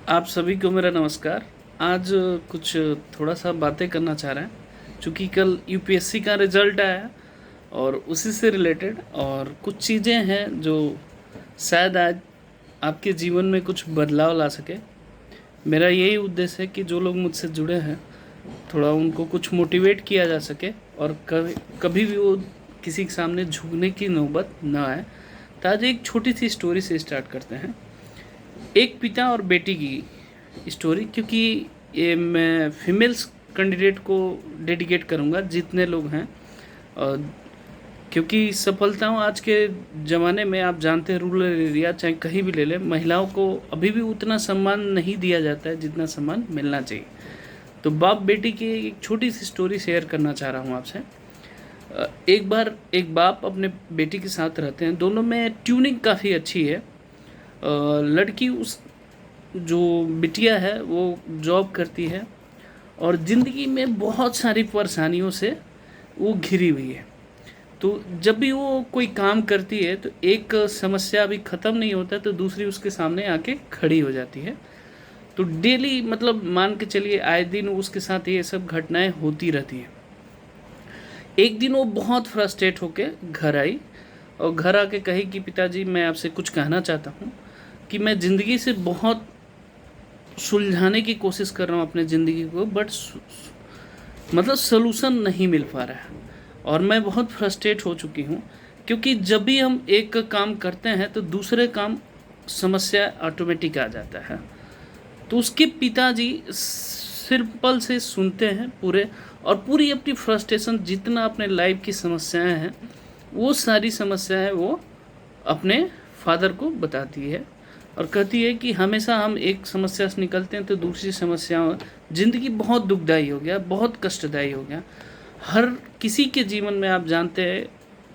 आप सभी को मेरा नमस्कार। आज कुछ थोड़ा सा बातें करना चाह रहे हैं, क्योंकि कल यूपीएससी का रिजल्ट आया है और उसी से रिलेटेड और कुछ चीज़ें हैं जो शायद आज आपके जीवन में कुछ बदलाव ला सके। मेरा यही उद्देश्य है कि जो लोग मुझसे जुड़े हैं थोड़ा उनको कुछ मोटिवेट किया जा सके और कभी कभी भी वो किसी के सामने झुकने की नौबत ना आए। तो आज एक छोटी सी स्टोरी से स्टार्ट करते हैं। एक पिता और बेटी की स्टोरी, क्योंकि ये मैं फीमेल्स कैंडिडेट को डेडिकेट करूँगा जितने लोग हैं। और क्योंकि सफलताओं आज के ज़माने में आप जानते हैं, रूरल एरिया चाहे कहीं भी ले लें, महिलाओं को अभी भी उतना सम्मान नहीं दिया जाता है जितना सम्मान मिलना चाहिए। तो बाप बेटी की एक छोटी सी स्टोरी शेयर करना चाह रहा हूँ आपसे। एक बार एक बाप अपने बेटी के साथ रहते हैं, दोनों में ट्यूनिंग काफ़ी अच्छी है। लड़की उस जो बिटिया है वो जॉब करती है और ज़िंदगी में बहुत सारी परेशानियों से वो घिरी हुई है। तो जब भी वो कोई काम करती है तो एक समस्या अभी ख़त्म नहीं होता तो दूसरी उसके सामने आके खड़ी हो जाती है। तो डेली मतलब मान के चलिए आए दिन उसके साथ ये सब घटनाएं होती रहती हैं। एक दिन वो बहुत फ्रस्ट्रेट होके घर आई और घर आके कही कि पिताजी, मैं आपसे कुछ कहना चाहता हूँ कि मैं ज़िंदगी से बहुत सुलझाने की कोशिश कर रहा हूँ अपने ज़िंदगी को, बट मतलब सलूशन नहीं मिल पा रहा है और मैं बहुत फ्रस्ट्रेट हो चुकी हूँ। क्योंकि जब भी हम एक काम करते हैं तो दूसरे काम समस्या ऑटोमेटिक आ जाता है। तो उसके पिताजी सिंपल से सुनते हैं पूरे और पूरी अपनी फ्रस्ट्रेशन, जितना अपने लाइफ की समस्याएं हैं वो सारी समस्याएं वो अपने फादर को बताती है और कहती है कि हमेशा हम एक समस्या से निकलते हैं तो दूसरी समस्याओं, ज़िंदगी बहुत दुखदाई हो गया, बहुत कष्टदायी हो गया। हर किसी के जीवन में आप जानते हैं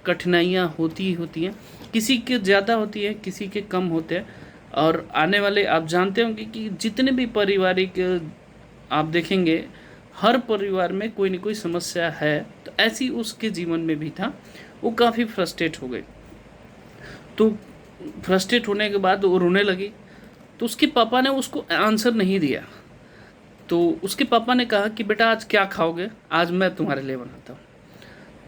कठिनाइयाँ होती ही होती हैं, किसी के ज़्यादा होती है, किसी के कम होते हैं। और आने वाले आप जानते होंगे कि जितने भी पारिवारिक आप देखेंगे हर परिवार में कोई न कोई समस्या है। तो ऐसी उसके जीवन में भी था। वो काफ़ी फ्रस्ट्रेट हो गई। तो फ्रस्ट्रेट होने के बाद वो रोने लगी। तो उसके पापा ने उसको आंसर नहीं दिया। तो उसके पापा ने कहा कि बेटा आज क्या खाओगे, आज मैं तुम्हारे लिए बनाता हूँ।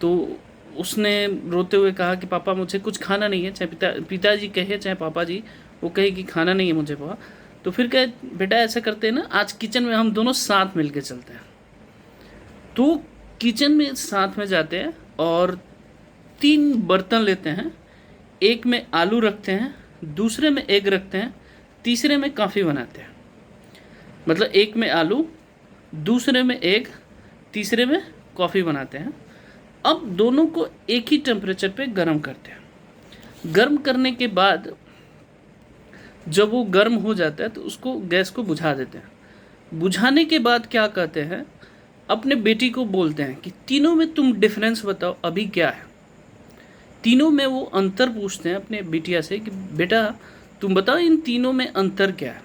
तो उसने रोते हुए कहा कि पापा मुझे कुछ खाना नहीं है, चाहे पिताजी कहे चाहे पापा जी वो कहे कि खाना नहीं है मुझे पापा। तो फिर कहे बेटा ऐसा करते हैं ना, आज किचन में हम दोनों साथ मिल के चलते हैं। तो किचन में साथ में जाते हैं और 3 बर्तन लेते हैं। एक में आलू रखते हैं, दूसरे में एग रखते हैं, तीसरे में कॉफ़ी बनाते हैं। मतलब एक में आलू, दूसरे में एग, तीसरे में कॉफ़ी बनाते हैं। अब दोनों को एक ही टेम्परेचर पे गर्म करते हैं। गर्म करने के बाद जब वो गर्म हो जाता है तो उसको गैस को बुझा देते हैं। बुझाने के बाद क्या कहते हैं, अपने बेटी को बोलते हैं कि तीनों में तुम डिफरेंस बताओ अभी क्या है। तीनों में वो अंतर पूछते हैं अपने बिटिया से कि बेटा तुम बताओ इन तीनों में अंतर क्या है।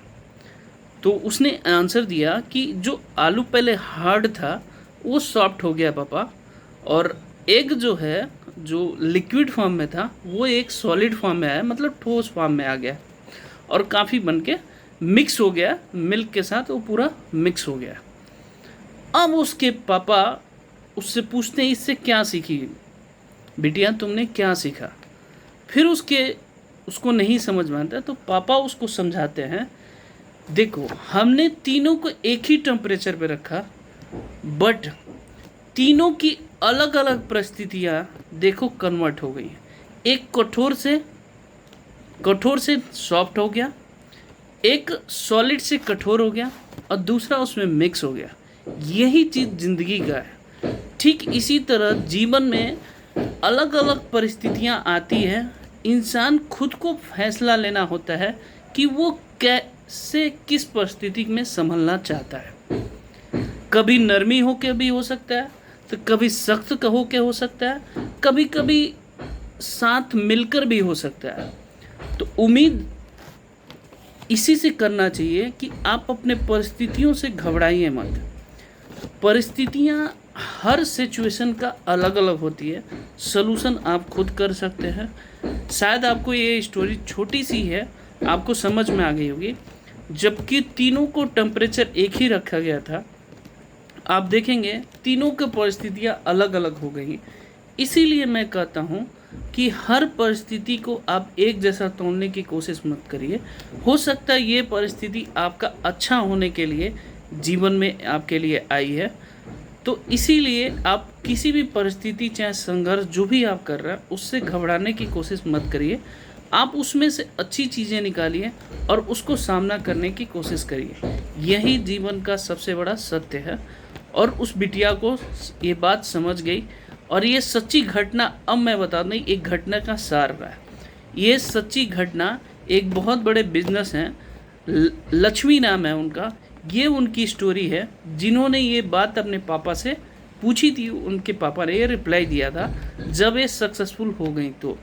तो उसने आंसर दिया कि जो आलू पहले हार्ड था वो सॉफ्ट हो गया पापा, और एग जो है जो लिक्विड फॉर्म में था वो एक सॉलिड फॉर्म में आया, मतलब ठोस फॉर्म में आ गया और काफ़ी बन के मिक्स हो गया, मिल्क के साथ वो पूरा मिक्स हो गया। अब उसके पापा उससे पूछते हैं इससे क्या सीखी बिटिया, तुमने क्या सीखा। फिर उसको नहीं समझ में आता तो पापा उसको समझाते हैं, देखो हमने तीनों को एक ही टेम्परेचर पे रखा, बट तीनों की अलग अलग परिस्थितियाँ देखो कन्वर्ट हो गई हैं। एक कठोर से सॉफ्ट हो गया, एक सॉलिड से कठोर हो गया और दूसरा उसमें मिक्स हो गया। यही चीज़ ज़िंदगी का है। ठीक इसी तरह जीवन में अलग अलग परिस्थितियाँ आती हैं, इंसान खुद को फैसला लेना होता है कि वो कैसे किस परिस्थिति में संभलना चाहता है। कभी नरमी होकर भी हो सकता है, तो कभी सख्त होकर हो सकता है, कभी कभी साथ मिलकर भी हो सकता है। तो उम्मीद इसी से करना चाहिए कि आप अपने परिस्थितियों से घबराइए मत। परिस्थितियाँ हर सिचुएशन का अलग अलग होती है, सलूशन आप खुद कर सकते हैं। शायद आपको ये स्टोरी छोटी सी है, आपको समझ में आ गई होगी। जबकि तीनों को टेम्परेचर एक ही रखा गया था। आप देखेंगे तीनों की परिस्थितियाँ अलग अलग हो गई। इसीलिए मैं कहता हूँ कि हर परिस्थिति को आप एक जैसा तोलने की कोशिश मत करिए। हो सकता है ये परिस्थिति आपका अच्छा होने के लिए जीवन में आपके लिए आई है, तो इसीलिए आप किसी भी परिस्थिति चाहे संघर्ष जो भी आप कर रहे हैं उससे घबराने की कोशिश मत करिए। आप उसमें से अच्छी चीज़ें निकालिए और उसको सामना करने की कोशिश करिए। यही जीवन का सबसे बड़ा सत्य है। और उस बिटिया को ये बात समझ गई और ये सच्ची घटना अब मैं बता दूँ एक घटना का सार रहा है। ये सच्ची घटना एक बहुत बड़े बिजनेस हैं, लक्ष्मी नाम है उनका, ये उनकी स्टोरी है। जिन्होंने ये बात अपने पापा से पूछी थी, उनके पापा ने ये रिप्लाई दिया था जब ये सक्सेसफुल हो गई। तो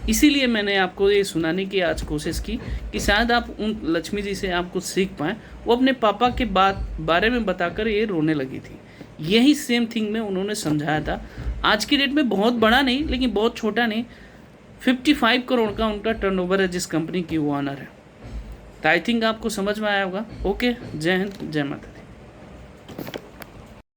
इसीलिए मैंने आपको ये सुनाने की आज कोशिश की कि शायद आप उन लक्ष्मी जी से आप कुछ सीख पाएँ। वो अपने पापा के बारे में बताकर ये रोने लगी थी। यही सेम थिंग में उन्होंने समझाया था। आज की डेट में बहुत बड़ा नहीं लेकिन बहुत छोटा नहीं, 55 करोड़ का उनका टर्नओवर है जिस कंपनी की वो ऑनर है। तो आई थिंक आपको समझ में आया होगा। ओके, जय हिंद, जय माता दी।